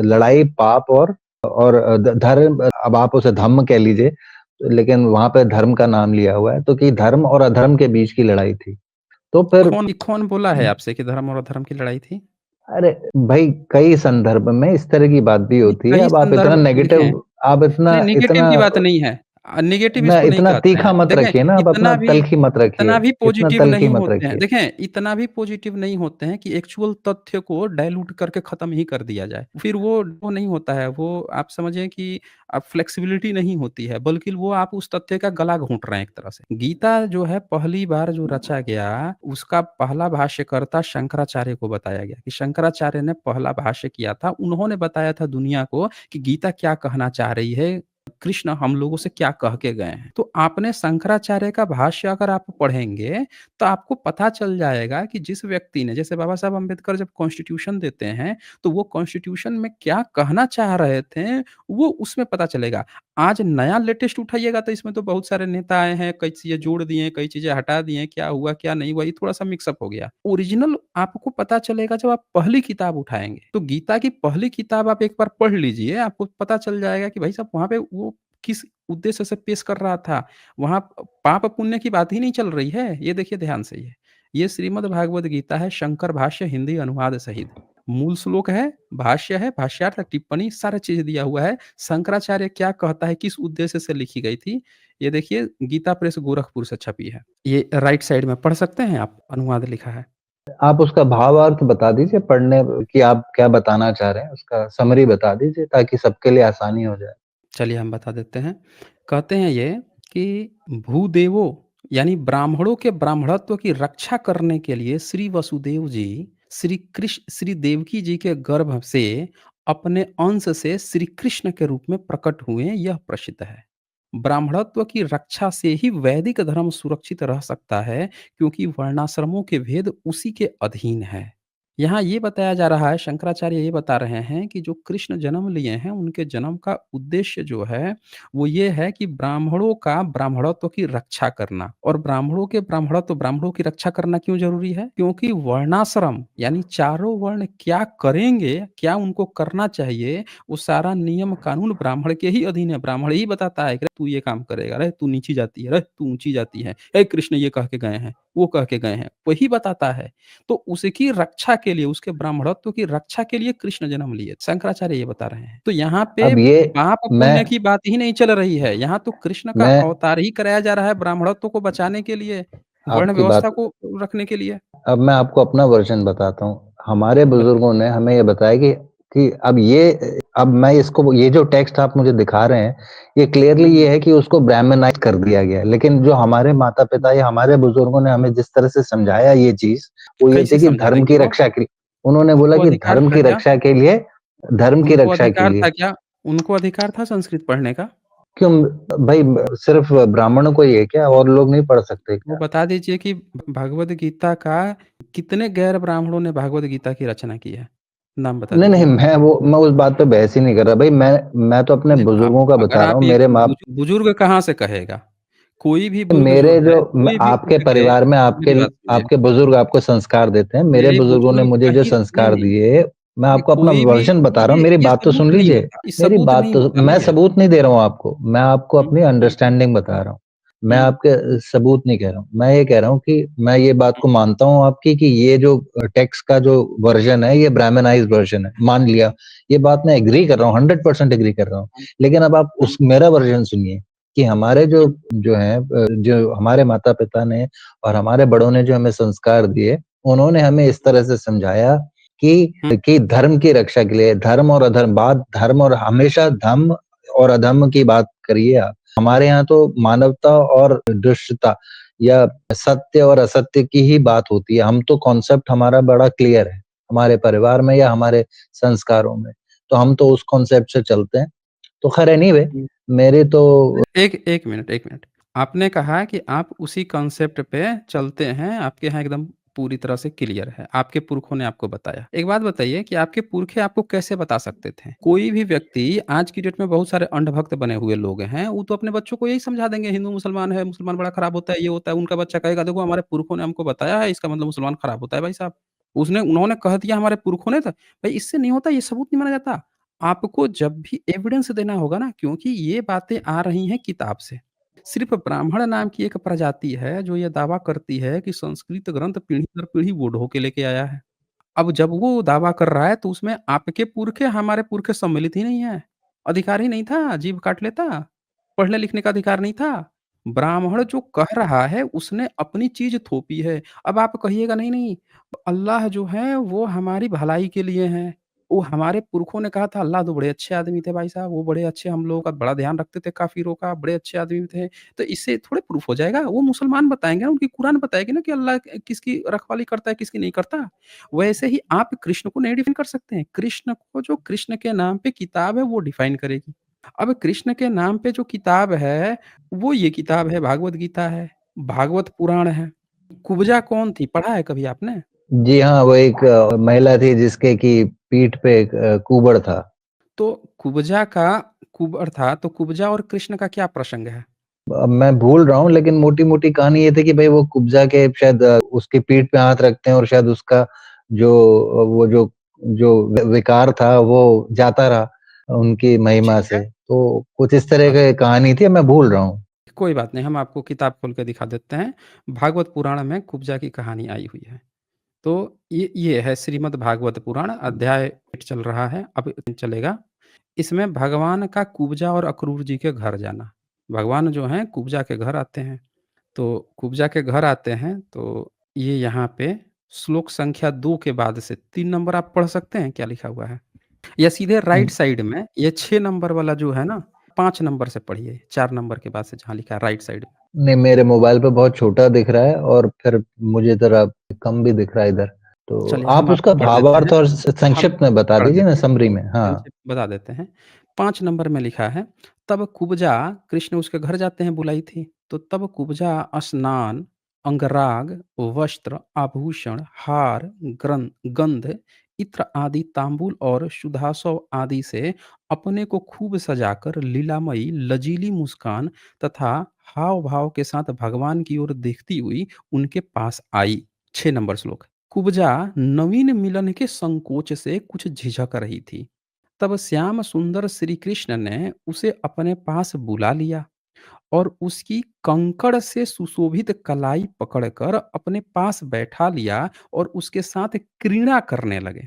लड़ाई पाप और धर्म, अब आप उसे धम्म कह लीजिए, लेकिन वहाँ पे धर्म का नाम लिया हुआ है, तो कि धर्म और अधर्म के बीच की लड़ाई थी। तो फिर कौन बोला है आपसे कि धर्म और अधर्म की लड़ाई थी? अरे भाई, कई संदर्भ में इस तरह की बात भी नहीं, होती है। कई अब संदर्भ देखें आप नहीं, इतना नेगेटिव इतना की बात नहीं है। नेगेटिव ना इसको नहीं इतना कहते तीखा हैं। मत देखें, रखिए ना, आप अपना तल्ख़ी मत रखिए, इतना भी इतना पॉज़िटिव तल्ख़ी नहीं मत होते हैं। रखिए। देखें, इतना भी पॉज़िटिव नहीं होते हैं कि एक्चुअल तथ्य को डाइल्यूट करके ख़त्म ही कर दिया जाए। फिर वो नहीं होता है। वो आप समझिए कि फ्लेक्सिबिलिटी नहीं होती है, बल्कि वो आप उस तथ्य का गला घोंट रहे हैं एक तरह से। गीता जो है पहली बार जो रचा गया, उसका पहला भाष्यकर्ता शंकराचार्य को बताया गया कि शंकराचार्य ने पहला भाष्य किया था। उन्होंने बताया था दुनिया को कि गीता क्या कहना चाह रही है, कृष्ण हम लोगों से क्या कह के गए हैं। तो आपने शंकराचार्य का भाष्य अगर आप पढ़ेंगे, तो आपको पता चल जाएगा कि जिस व्यक्ति ने जैसे बाबा साहब अम्बेडकर जब कॉन्स्टिट्यूशन देते हैं, तो वो कॉन्स्टिट्यूशन में क्या कहना चाह रहे थे, वो उसमें पता चलेगा। आज नया लेटेस्ट उठाइएगा तो इसमें तो बहुत सारे नेता आए हैं, कई चीज़ें जोड़ दिए, कई चीज़ें हटा दिए, क्या हुआ, क्या नहीं हुआ, ये थोड़ा-सा मिक्स अप हो गया। ओरिजिनल आपको पता चलेगा जब आप पहली किताब उठाएँगे। तो गीता की पहली किताब आप एक बार पढ़ लीजिए, आपको पता चल जाएगा कि भाई साहब वहाँ पे वो किस उद्देश्य से पेश कर रहा था। वहाँ पाप पुण्य की बात ही नहीं चल रही है। ये देखिए ध्यान से ये श्रीमद् भागवत गीता है शंकर भाष्य हिंदी अनुवाद सहित। मूल श्लोक है, भाष्य है, भाष्यार्थ, टिप्पणी सारा चीज़ दिया हुआ है। शंकराचार्य क्या कहता है, किस उद्देश्य से लिखी गई थी, ये देखिए गीता प्रेस गोरखपुर से छपी है। ये राइट साइड में पढ़ सकते हैं आप, अनुवाद लिखा है। आप उसका भावार्थ बता दीजिए, पढ़ने कि आप क्या बताना चाह रहे हैं, उसका समरी बता दीजिए ताकि सबके लिए आसानी हो जाए। चलिए हम बता देते हैं। कहते हैं ये कि भूदेवों यानी ब्राह्मणों के ब्राह्मणत्व की रक्षा करने के लिए श्री वसुदेव जी श्री देवकी जी के गर्भ से अपने अंश से श्री कृष्ण के रूप में प्रकट हुए, यह प्रसिद्ध है। ब्राह्मणत्व की रक्षा से ही वैदिक धर्म सुरक्षित रह सकता है, क्योंकि वर्णाश्रमों के भेद उसी के अधीन है। यहाँ ये बताया जा रहा है, शंकराचार्य ये बता रहे हैं कि जो कृष्ण जन्म लिए हैं, उनके जन्म का उद्देश्य जो है, वो ये है कि ब्राह्मणों का ब्राह्मणत्व की रक्षा करना। और ब्राह्मणों के ब्राह्मणत्व, ब्राह्मणों की रक्षा करना क्यों ज़रूरी है? क्योंकि वर्णाश्रम यानी चारों वर्ण क्या करेंगे, क्या उनको करना चाहिए, वो सारा नियम कानून ब्राह्मण के ही अधीन है। ब्राह्मण ही बताता है कि तू ये काम करेगा, रे तू नीची जाति है, रे तू ऊँची जाति है, हे कृष्ण ये कह के गए हैं, वो कह के गए हैं, वही बताता है। तो उसकी रक्षा के लिए, उसके ब्राह्मणत्व की रक्षा के लिए कृष्ण जन्म लिए, शंकराचार्य ये बता रहे हैं। तो यहाँ पे अब ये पाप मैं पुण्य की बात ही नहीं चल रही है, यहाँ तो कृष्ण का मैं अवतार ही कराया जा रहा है ब्राह्मणत्व को बचाने के लिए, वर्ण आपकी व्यवस्था बात को रखने के लिए। अब मैं आपको अपना वर्ज़न बताता हूँ। हमारे बताइए। बुज़ुर्गों ने हमें ये बताया कि अब मैं इसको ये जो टेक्स्ट आप मुझे दिखा रहे हैं, ये क्लियरली हुँ, ये हुँ। है कि उसको ब्राह्मनाइज़ कर दिया गया है। लेकिन जो हमारे हुँ। माता-पिता या हमारे बुज़ुर्गों ने हमें जिस तरह से समझाया ये चीज़, वो ये कैसे थी कि समझा धर्म देंगे की वो? रक्षा के लिए उन्होंने बोला उनको कि अधिकार था क्या? धर्म की उनको रक्षा के अधिकार था लिए क्या? उनको अधिकार था संस्कृत पढ़ने का? क्यों भई सिर्फ़ ब्राह्मणों को ही है क्या? और लोग नहीं पढ़ सकते वो क्या? बता दीजिए कि भगवद गीता का कितने गैर ब्राह्मणों ने भगवद गीता की रचना की है? नाम बता नहीं, दीजिए नहीं, आप। मैं उस बात पे बहस ही नहीं कर रहा। भई मैं तो अपने नहीं, आप बुज़ुर्गों का अगर बता रहा आप हूँ, ये मेरे माँ बुजुर्ग कहाँ से कहेगा? कोई भी बुजुर्ग जो मेरे जो है, म कोई भी आपके उठ के परिवार में मेरी बात सुनिए, आपके बुज़ुर्ग आपको संस्कार देते हैं, मेरे मेरे बुज़ुर्गों ने बुजुर्ग मुझे जो कहीं नहीं, संस्कार नहीं, दिए, मैं नहीं, आपको अपना कोई भी वर्ज़न बता रहा हूँ, ये मेरी ये बात तो सबूत सुन नहीं लीजिए। होता, ये सबूत नहीं होता ना मैं ये। सबूत नहीं दे रहा हूँ आपको, मैं आपको हुँ, अपनी हुँ, अंडरस्टैंडिंग बता रहा हूँ। मैं हुँ, आपके सबूत नहीं कह रहा हूँ। मैं ये कह रहा हूँ कि मैं ये बात हुँ, को मानता हूँ आपकी कि ये जो टेक्स्ट का जो वर्ज़न है, ये ब्राह्मनाइज़्ड वर्ज़न है, मान लिया। ये बात मैं एग्री कर रहा हूँ, 100% एग्री कर रहा हूँ। हुँ, लेकिन अब आप हुँ, उस मेरा वर्ज़न सुनिए कि हमारे हुँ, जो हैं जो हमारे माता-पिता ने और हमारे बड़ों ने जो हमें संस्कार दिए, उन्होंने हमें इस तरह से समझाया हुँ, कि धर्म की रक्षा के लिए धर्म और हमेशा धर्म और अधर्म की बात करिए आप। हमारे यहाँ तो मानवता और दुष्टता या सत्य और असत्य की ही बात होती है। हम तो कॉन्सेप्ट हमारा बड़ा क्लियर है, हमारे परिवार में या हमारे संस्कारों में। तो हम तो उस कॉन्सेप्ट से चलते हैं। तो खैर एनीवे हुँ। मेरे तो एक 1 मिनट, 1 मिनट। आपने कहा कि आप उसी कॉन्सेप्ट पे चलते हैं, आपके यहाँ एकदम पूरी तरह से क्लियर है, आपके पुरखों ने आपको बताया। एक बात बताइए कि आपके पुरखे आपको कैसे बता सकते थे? कोई भी व्यक्ति आज की डेट में बहुत सारे अंधभक्त बने हुए लोग हैं, वो तो अपने बच्चों को यही समझा देंगे हिंदू मुसलमान है, मुसलमान बड़ा खराब होता है, ये होता है। उनका बच्चा कहेगा देखो हमारे पुरखों ने हमको बताया है, इसका मतलब मुसलमान खराब होता है भाई साहब। उन्होंने कह दिया हमारे पुरखों ने तो भाई इससे नहीं होता, ये सबूत नहीं माना जाता। आपको जब भी एविडेंस देना होगा ना क्योंकि ये बातें आ रही हैं किताब से। सिर्फ़ ब्राह्मण नाम की एक प्रजाति है जो ये दावा करती है कि संस्कृत ग्रंथ पीढ़ी दर पीढ़ी वो ढो के लेके आया है। अब जब वो दावा कर रहा है तो उसमें आपके पुरखे, हमारे पुरखे सम्मिलित ही नहीं है। अधिकार ही नहीं था, जीभ काट लेता। पढ़ने-लिखने का अधिकार नहीं था। ब्राह्मण जो कह रहा है उसने अपनी चीज़ थोपी है। अब आप कहिएगा नहीं, नहीं अल्लाह जो है वो हमारी भलाई के लिए हैं। वो हमारे पुरखों ने कहा था अल्लाह तो बड़े अच्छे आदमी थे भाई साहब, वो बड़े अच्छे हम लोगों का बड़ा ध्यान रखते थे काफ़िरों का, बड़े अच्छे आदमी थे। तो इससे थोड़े प्रूफ हो जाएगा। वो मुसलमान बताएँगे ना, उनकी कुरान बताएगी ना कि अल्लाह किसकी रखवाली करता है, किसकी नहीं करता। वैसे ही आप कृष्ण को नहीं डिफाइन कर सकते हैं। कृष्ण को जो कृष्ण के नाम पे किताब है वो डिफाइन करेगी। अब कृष्ण के नाम पे जो किताब है, वो ये किताब है भागवत गीता है, भागवत पुराण है। कुब्जा कौन थी? पढ़ा है कभी आपने? जी हाँ, वो एक महिला थी जिसके कि पीठ पे एक कुबड़ था। तो कुब्जा का कुबर था, तो कुब्जा और कृष्ण का क्या प्रसंग है? अब मैं भूल रहा हूँ लेकिन मोटी-मोटी कहानी ये थी कि भई वो कुब्जा के शायद उसकी पीठ पे हाथ रखते हैं और शायद उसका जो वो जो जो विकार था वो जाता रहा उनकी महिमा ठीक है। से। तो कुछ इस तरह अब की कहानी थी, मैं भूल रहा हूँ। कोई बात नहीं, हम आपको किताब खोल के दिखा देते हैं। भागवत पुराण में कुब्जा की कहानी आई हुई है। तो ये है श्रीमद् भागवत पुराण अध्याय 8 चल रहा है, अब चलेगा। इसमें भगवान का कुब्जा और अक्रूर जी के घर जाना। भगवान जो हैं कुब्जा के घर आते हैं। तो कुब्जा के घर आते हैं तो ये यहाँ पे श्लोक संख्या 2 के बाद से 3 नंबर आप पढ़ सकते हैं क्या लिखा हुआ है? या सीधे राइट साइड में ये 6 नंबर वाला जो है ना 5 नंबर से पढ़िए, 4 नंबर के बाद से जहाँ लिखा है राइट साइड में। नहीं, मेरे मोबाइल पे बहुत छोटा दिख रहा है और फिर मुझे ज़रा कम भी दिख रहा है इधर। तो चलिए आप हम उसका आपको पढ़ देते भावार्थ हैं। और हम संक्षिप्त में बता पढ़ दीजिए ना देते हैं, समरी में। हाँ। संक्षिप्त बता देते हैं। 5 नंबर में लिखा है, तब कुब्जा कृष्ण उसके घर जाते हैं बुलाई थी, तो तब कुब्जा स्नान अंगराग, वस्त्र, आभूषण, हार, गंध, इत्र आदि तांबूल और सुधासव आदि से अपने को खूब सजाकर लीलामयी लजीली मुस्कान तथा हाव भाव के साथ भगवान की ओर देखती हुई उनके पास आई। 6 नंबर श्लोक। कुब्जा नवीन मिलन के संकोच से कुछ झिझक रही थी। तब श्याम सुंदर श्री कृष्ण ने उसे अपने पास बुला लिया और उसकी कंकड़ से सुशोभित कलाई पकड़कर अपने पास बैठा लिया और उसके साथ क्रीड़ा करने लगे।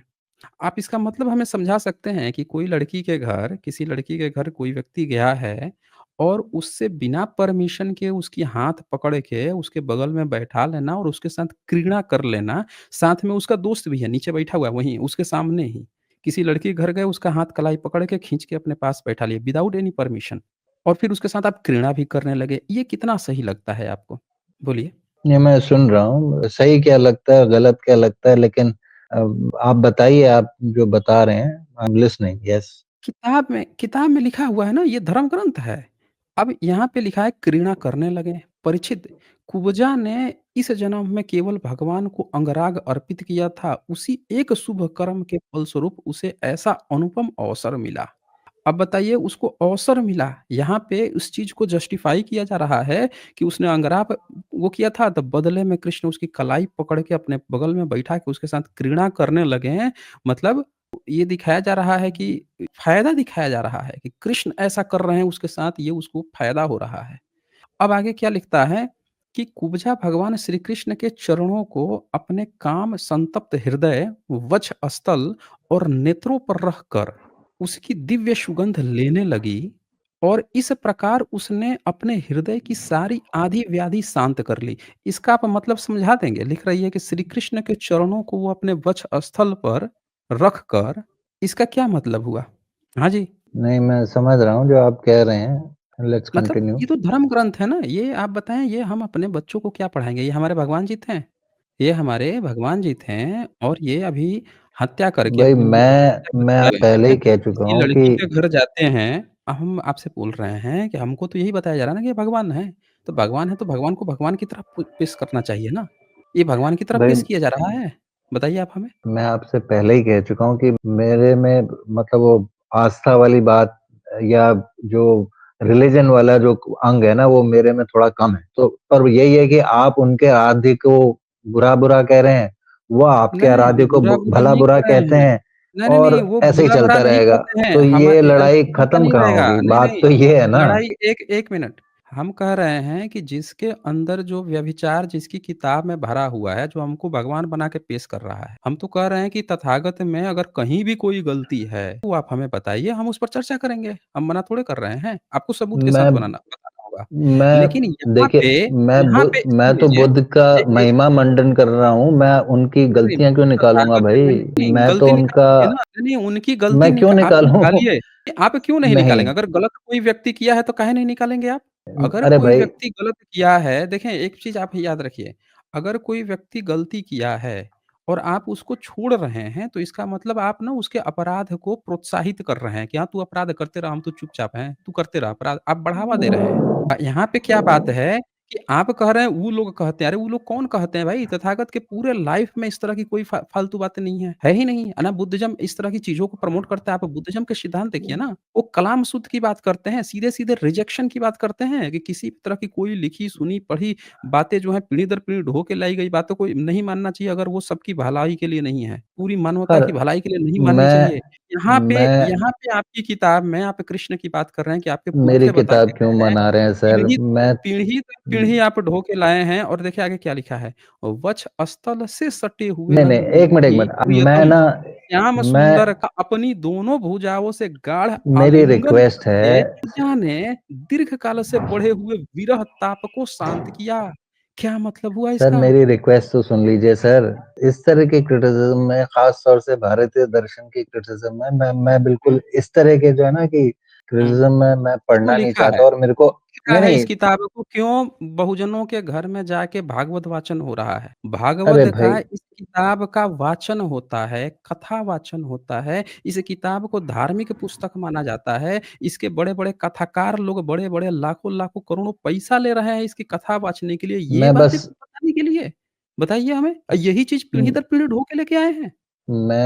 आप इसका मतलब हमें समझा सकते हैं कि कोई लड़की के घर किसी लड़की के घर कोई व्यक्ति गया है और उससे बिना परमिशन के उसकी हाथ पकड़ के उसके बगल में बैठा लेना और उसके साथ क्रीड़ा कर लेना, साथ में उसका दोस्त भी है, नीचे बैठा हुआ है वहीं उसके सामने ही। किसी लड़की के घर गए, उसका हाथ कलाई पकड़ के खींच के अपने पास बैठा लिया विदाउट एनी परमिशन और फिर उसके साथ आप क्रीड़ा भी करने लगे। ये कितना सही लगता है आपको? बोलिए। ये मैं सुन रहा हूँ, सही क्या लगता है, गलत क्या लगता है, लेकिन आप बताइए, आप जो बता रहे हैं, आई एम लिसनिंग, यस। किताब में लिखा हुआ है ना, ये धर्म ग्रंथ है। अब यहाँ पे लिखा है क्रीड़ा करने लगे। परीक्षित, कुब्जा ने इस जन्म में केवल भगवान को अंगराग अर्पित किया था, उसी एक शुभ कर्म के फलस्वरूप उसे ऐसा अनुपम अवसर मिला। अब बताइए उसको अवसर मिला, यहाँ पे उस चीज़ को जस्टिफ़ाई किया जा रहा है कि उसने अंगराग वो किया था, तो बदले में कृष्ण उसकी कलाई पकड़ के अपने बगल में बैठा के उसके साथ क्रीड़ा करने लगे हैं। मतलब ये दिखाया जा रहा है कि फ़ायदा दिखाया जा रहा है कि कृष्ण ऐसा कर रहे हैं उसके साथ, ये उसको फ़ायदा हो रहा है। अब आगे क्या लिखता है कि कुब्जा भगवान श्री कृष्ण के चरणों को अपने काम संतप्त हृदय, वक्ष स्थल और नेत्रों पर रखकर उसकी दिव्य सुगंध लेने लगी और इस प्रकार उसने अपने हृदय की सारी आधी व्याधि शांत कर ली। इसका आप मतलब समझा देंगे? लिख रही है कि श्री कृष्ण के चरणों को वो अपने वक्ष स्थल पर रख कर, इसका क्या मतलब हुआ? हाँ जी। नहीं, मैं समझ रहा हूँ जो आप कह रहे हैं, लेट्स मतलब कंटिन्यू। ये तो धर्म ग्रंथ है ना, ये आप बताएँ ये हम अपने बच्चों को क्या पढ़ाएँगे? ये हमारे भगवान जी थे। ये हमारे भगवान जी थे और ये अभी हत्या करके भाई, अपनी मूर्ति की हत्या मैं करके पहले आए ही हैं, कह चुका किसी हूँ कि लड़की के घर जाते हैं। हम आपसे बोल रहे हैं कि हमको तो यही बताया जा रहा है ना कि ये भगवान हैं। तो भगवान है तो भगवान को भगवान की तरह पेश करना चाहिए ना। ये भगवान की तरह भाई, पेश किया जा रहा है। बताइए आप हमें? मैं आपसे पहले ही कह चुका हूँ कि मेरे में मतलब वो आस्था वाली बात या जो रिलीजन वाला जो अंग है ना, वो मेरे में थोड़ा कम है। तो पर यही है कि आप उनके आराध्य को बुरा-बुरा कह रहे हैं, वो आपके नहीं, आराध्य को बुरा-भला नहीं भला-बुरा कह रहे कहते हैं। हैं, नहीं, नहीं, नहीं, और वो ऐसे ही बुरा-भला चलता नहीं रहेगा। कहते हैं। तो हम ये लड़ाई ऐसा खत्म नहीं कहाँ रहेगा। होगी? नहीं, बात नहीं, तो ये है ना। लड़ाई एक 1 मिनट। हम कह रहे हैं कि जिसके अंदर जो व्यभिचार जिसकी किताब में भरा हुआ है, जो हमको भगवान बना के पेश कर रहा है। हम तो कह रहे हैं कि तथागत में अगर कहीं भी कोई गलती है, तो आप हमें बताइए, हम उस पर चर्चा करेंगे। हम मना थोड़े कर रहे हैं। आपको सबूत के साथ मैं बताना होगा। लेकिन मैं देखिए, मैं सुन तो लीजिए, बुद्ध का ए ए महिमा मंडन कर रहा हूँ, मैं उनकी नहीं, गलतियाँ क्यों निकालूँगा तथागत भाई? नहीं, नहीं मैं तो गलती उनका निकालिए ना। नहीं, नहीं उनकी गलती मैं क्यों आप निकालूँ? निकालिए। आप क्यों नहीं नहीं, निकालेंगे? अगर गलत कोई व्यक्ति किया है तो काहे नहीं निकालेंगे आप? अगर अरे कोई भाई, व्यक्ति गलत किया है देखें एक चीज़ आप याद रखिए, अगर कोई व्यक्ति गलती किया है और आप उसको छोड़ रहे हैं, तो इसका मतलब आप ना उसके अपराध को प्रोत्साहित कर रहे हैं कि हाँ, तू अपराध करते रह, हम तो चुपचाप हैं, तू करते रह अपराध, आप बढ़ावा दे रहे हैं। यहाँ पे क्या बात है कि आप कह रहे हैं वो लोग कहते हैं, अरे वो लोग कौन कहते हैं भाई? तथागत के पूरे लाइफ में इस तरह की कोई फालतू बातें नहीं है ही नहीं। है ना बुद्धिज़्म इस तरह की चीज़ों को प्रमोट करता है, आप बुद्धिज़्म के सिद्धांत देखिए ना, वो कलाम शुद्ध की बात करते हैं, सीधे-सीधे रिजेक्शन की बात करते हैं कि किसी तरह की कोई लिखी, सुनी, पढ़ी बातें जो हैं पीढ़ी दर पीढ़ी ढो के लाई गई बातों को नहीं मानना चाहिए अगर वो सबकी भलाई के लिए नहीं है, पूरी मानवता पर की भलाई के लिए नहीं माननी मैं चाहिए। यहाँ पे मैं यहाँ पे आपकी किताब में आप कृष्ण की बात कर रहे हैं कि आपके मेरी पुरखे बता किताब के क्यों गए हैं मना रहे हैं सर? पीढ़ी मैं पीढ़ी दर पीढ़ी आप ढो के लाए हैं और देखिए आगे क्या लिखा है, वक्ष स्थल से सटे हुए नहीं, नहीं, एक लंगोटी मिनट, मैं प्रियतम ना श्याम मैं सुंदर का अपनी दोनों भुजाओं से गाढ़ मेरी आलिंगन रिक्वेस्ट करके है, पूजा ने दीर्घ काल से बढ़े हुए विरह ताप को शांत किया। क्या मतलब हुआ सर इसका? मेरी रिक्वेस्ट तो सुन लीजिए सर। इस तरह के क्रिटिसिज्म में, खास तौर से भारतीय दर्शन की क्रिटिसिज्म में, मैं हुँ, बिल्कुल इस तरह के जो है ना कि हुँ। क्रिटिसिज्म में मैं क्यों पढ़ना नहीं लिखा चाहता, है? और मेरे को लिखा नहीं, है इस नहीं, किताब को क्यों बहुजनों के घर में जाके भागवत वाचन हो रहा है। अरे भागवत का भाई, इस किताब का वाचन होता है, कथा वाचन होता है। इस किताब को धार्मिक पुस्तक माना जाता है। इसके बड़े-बड़े कथाकार लोग बड़े-बड़े लाखों-लाखों करोड़ों पैसा ले रहे हैं इसकी कथा वाचने के लिए। ये मैं बातें बस पता शादी के लिए? बताइए हमें। यही चीज़ पीढ़ी हुँ, दर पीढ़ी ढो के लेके आए हैं।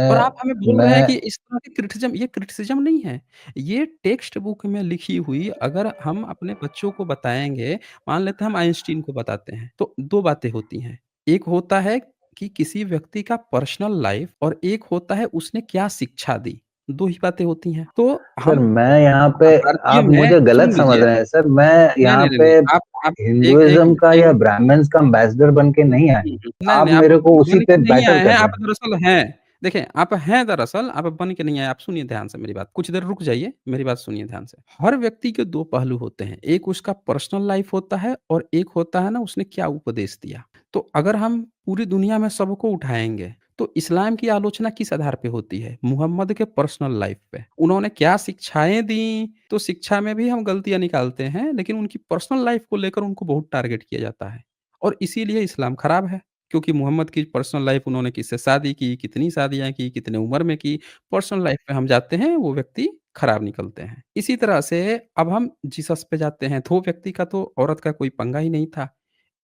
और आप हमें बोल रहे हैं कि मैं इस तरह की क्रिटिसिज़्म, ये क्रिटिसिज़्म नहीं है। ये टेक्स्ट बुक में लिखी हुई, अगर हम अपने बच्चों को बताएँगे, मान लेते हैं हम आइंस्टीन को बताते हैं, तो 2 बातें होती हैं। एक होता है कि किसी व्यक्ति का पर्सनल लाइफ़, और एक होता है उसने क्या शिक्षा दी, 2 ही बातें होती हैं। तो सर, हम मैं यहाँ पे भारतीय आप में मुझे सुन गलत समझ लीजिए। रहे हैं सर, मैं नहीं, यहाँ नहीं, नहीं, पे नहीं, आप एक हिंदुइज़्म का एक या ब्राह्मण्स का एम्बेसडर बन के नहीं आया हूँ। नहीं, आप नहीं, आप मेरे को उसी बन पे के नहीं बैटर आए हैं, कर आप रहे हैं। दरअसल हैं। देखिए, आप हैं दरअसल, आप बन के नहीं आए। आप सुनिए ध्यान से मेरी बात, कुछ देर रुक जाइए, मेरी बात सुनिए ध्यान से। हर व्यक्ति के 2 पहलू होते हैं, एक उसका पर्सनल लाइफ़ होता है और एक होता है ना उसने क्या उपदेश दिया। तो अगर हम पूरी दुनिया में सबको उठाएँगे, तो इस्लाम की आलोचना किस आधार पे होती है? मुहम्मद के पर्सनल लाइफ़ पे। उन्होंने क्या शिक्षाएँ दी, तो शिक्षा में भी हम गलतियाँ निकालते हैं, लेकिन उनकी पर्सनल लाइफ़ को लेकर उनको बहुत टारगेट किया जाता है, और इसीलिए इस्लाम खराब है। क्योंकि मोहम्मद की पर्सनल लाइफ़, उन्होंने किससे शादी की, कितनी शादियाँ की, कितने उम्र में की, पर्सनल लाइफ़ पे हम जाते हैं, वो व्यक्ति खराब निकलते हैं। इसी तरह से अब हम जीसस पे जाते हैं, तो वो व्यक्ति का तो औरत का कोई पंगा ही नहीं था।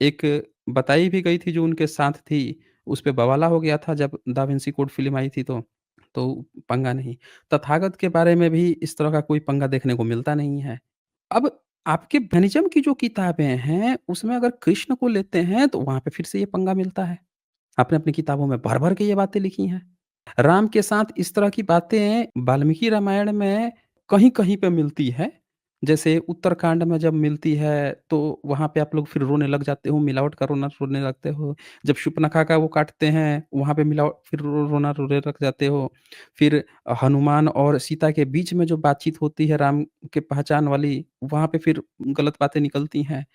एक बताई भी गई थी जो उनके साथ थी, उस पे बवाला हो गया था जब दा विंची कोड फ़िल्म आई थी तो पंगा नहीं। तथागत के बारे में भी इस तरह का कोई पंगा देखने को मिलता नहीं है। अब आपके ह्यूमनिज़्म की जो किताबें हैं, उसमें अगर कृष्ण को लेते हैं, तो वहाँ पे फिर से ये पंगा मिलता है। आपने अपनी किताबों में भर-भर के ये बातें लिखी हैं। राम के साथ इस तरह की बातें वाल्मीकि रामायण में कहीं-कहीं पे मिलती है। जैसे उत्तरकांड में जब मिलती है, तो वहाँ पे आप लोग फिर रोने लग जाते हो, मिलावट का रोना रोने लगते हो। जब शूर्पणखा का वो काटते हैं, वहाँ पे मिलावट, फिर रोना रोने लग जाते हो। फिर हनुमान और सीता के बीच में जो बातचीत होती है राम के पहचान वाली, वहाँ पे फिर गलत बातें निकलती हैं।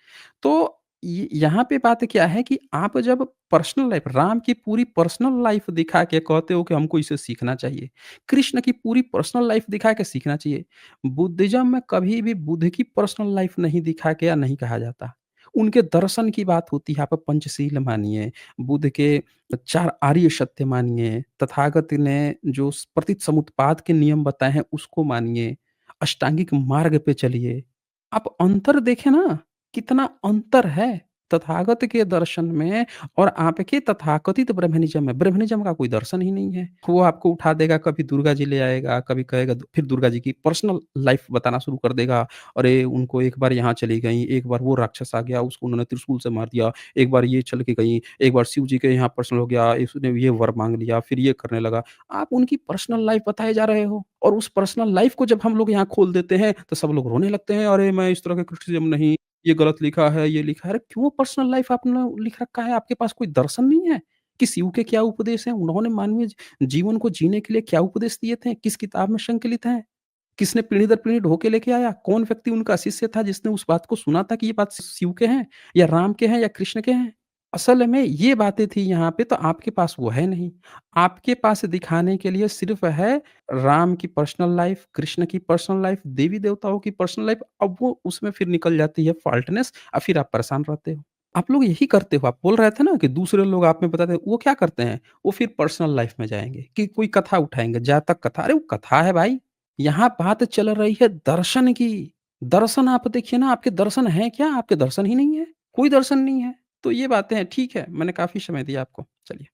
तो यहाँ पे बात क्या है कि आप जब पर्सनल लाइफ़, राम की पूरी पर्सनल लाइफ़ दिखा के कहते हो कि हमको इसे सीखना चाहिए। कृष्ण की पूरी पर्सनल लाइफ़ दिखा के सीखना चाहिए। बुद्धिज़्म में कभी भी बुद्ध की पर्सनल लाइफ़ नहीं दिखा के या नहीं कहा जाता। उनके दर्शन की बात होती है, आप पंचशील मानिए, बुद्ध के 4 आर्य सत्य मानिए, तथागत ने जो प्रतिसमुत्पाद के नियम बताए हैं उसको मानिए, अष्टांगिक मार्ग पे चलिए। आप अंतर देखें ना, कितना अंतर है तथागत के दर्शन में और आपके तथाकथित ब्रह्मनिज़्म में। ब्रह्मनिज़्म का कोई दर्शन ही नहीं है। वो आपको उठा देगा, कभी दुर्गा जी ले आएगा, कभी कहेगा फिर दुर्गा जी की पर्सनल लाइफ़ बताना शुरू कर देगा। अरे! उनको एक बार यहाँ चली गईं, एक बार वो राक्षस आ गया, उसको उन्होंने त्रिशूल से मार दिया, एक बार ये चल के गईं, एक बार शिव जी के यहाँ पर्सनल हो गया, इसने ये वर माँग लिया, फिर ये करने लगा। आप उनकी पर्सनल लाइफ़ बताए जा रहे हो, और उस पर्सनल लाइफ़ को जब हम लोग यहाँ खोल देते हैं, तो सब लोग रोने लगते हैं, "अरे! मैं इस तरह का क्रिटिसिज़्म नहीं, ये गलत लिखा है, ये लिखा है।" अरे क्यों पर्सनल लाइफ़ आपने लिख रखा है? आपके पास कोई दर्शन नहीं है? कि शिव के क्या उपदेश हैं? उन्होंने मानवीय जीवन को जीने के लिए क्या उपदेश दिए थे? किस किताब में संकलित हैं? किसने पीढ़ी दर पीढ़ी ढो के लेके आया? कौन व्यक्ति उनका शिष्य था जिसने उस बात को सुना था कि ये बात शिव के हैं या राम के हैं या कृष्ण के हैं? असल में ये बातें थी यहाँ पे, तो आपके पास वो है नहीं। आपके पास दिखाने के लिए सिर्फ़ है राम की पर्सनल लाइफ़, कृष्ण की पर्सनल लाइफ़, देवी-देवताओं की पर्सनल लाइफ़, अब वो उसमें फिर निकल जाती है फ़ॉल्टनेस, और फिर आप परेशान रहते हो। आप लोग यही करते हो, आप बोल रहे थे ना कि दूसरे लोग आप में बताते हैं, वो क्या करते हैं? वो फिर पर्सनल लाइफ़ में जाएँगे कि कोई कथा उठाएँगे, जातक कथा, अरे वो कथा है भाई। यहाँ बात चल रही है दर्शन की। दर्शन आप देखिए ना, आपके दर्शन हैं क्या? आपके दर्शन ही नहीं है, कोई दर्शन नहीं है। तो ये बातें हैं, ठीक है, मैंने काफ़ी समय दिया आपको, चलिए।